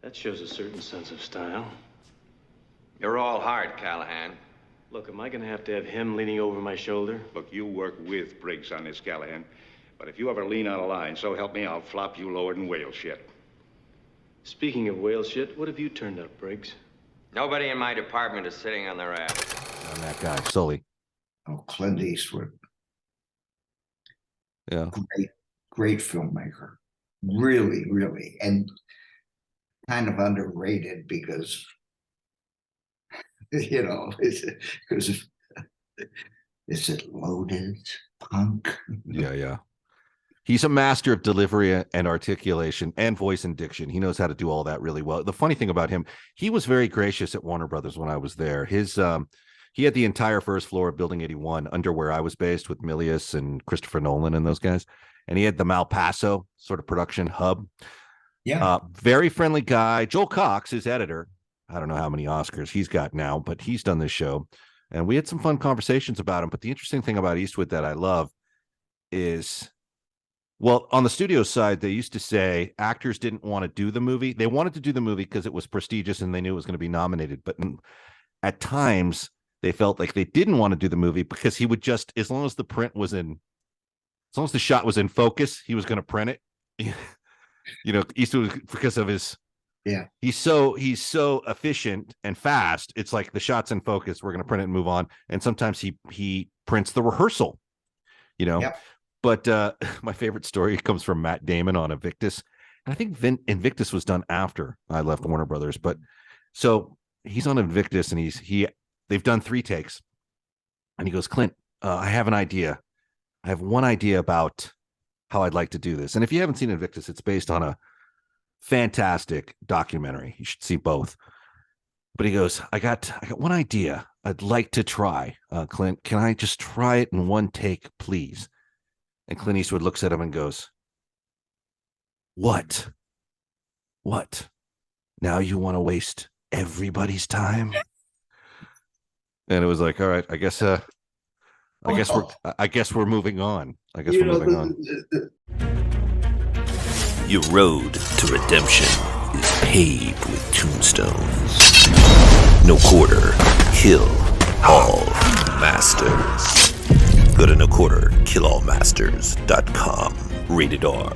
That shows a certain sense of style. You're all hard, Callahan. Look, am I gonna have to have him leaning over my shoulder? Look, you work with Briggs on this, Callahan. But if you ever lean out of line, so help me, I'll flop you lower than whale shit. Speaking of whale shit, what have you turned up, Briggs? Nobody in my department is sitting on their ass. On that guy, Sully. Oh, Clint Eastwood. Yeah. Great filmmaker. Really, really. And kind of underrated because, you know, because is it loaded punk? Yeah. He's a master of delivery and articulation and voice and diction. He knows how to do all that really well. The funny thing about him, he was very gracious at Warner Brothers when I was there. He had the entire first floor of Building 81 under where I was based with Milius and Christopher Nolan and those guys. And he had the Malpaso sort of production hub. Yeah. Very friendly guy. Joel Cox, his editor. I don't know how many Oscars he's got now, but he's done this show. And we had some fun conversations about him. But the interesting thing about Eastwood that I love is, well, on the studio side, they used to say actors didn't want to do the movie. They wanted to do the movie because it was prestigious and they knew it was going to be nominated. But at times, they felt like they didn't want to do the movie because he would just, as long as the shot was in focus, he was going to print it. You know, Eastwood, because of his, he's so efficient and fast. It's like the shot's in focus. We're going to print it and move on. And sometimes he prints the rehearsal, you know. Yep. But my favorite story comes from Matt Damon on Invictus. And I think Invictus was done after I left Warner Brothers. But so he's on Invictus and they've done 3 takes. And he goes, Clint, I have an idea. I have one idea about how I'd like to do this. And if you haven't seen Invictus, it's based on a fantastic documentary. You should see both. But he goes, I got one idea I'd like to try. Clint, can I just try it in 1 take, please? And Clint Eastwood looks at him and goes, What? Now you want to waste everybody's time? And it was like, all right, I guess we're moving on. Your road to redemption is paved with tombstones. No quarter, kill all masters. Go to noquarterkillallmasters.com. Rated R.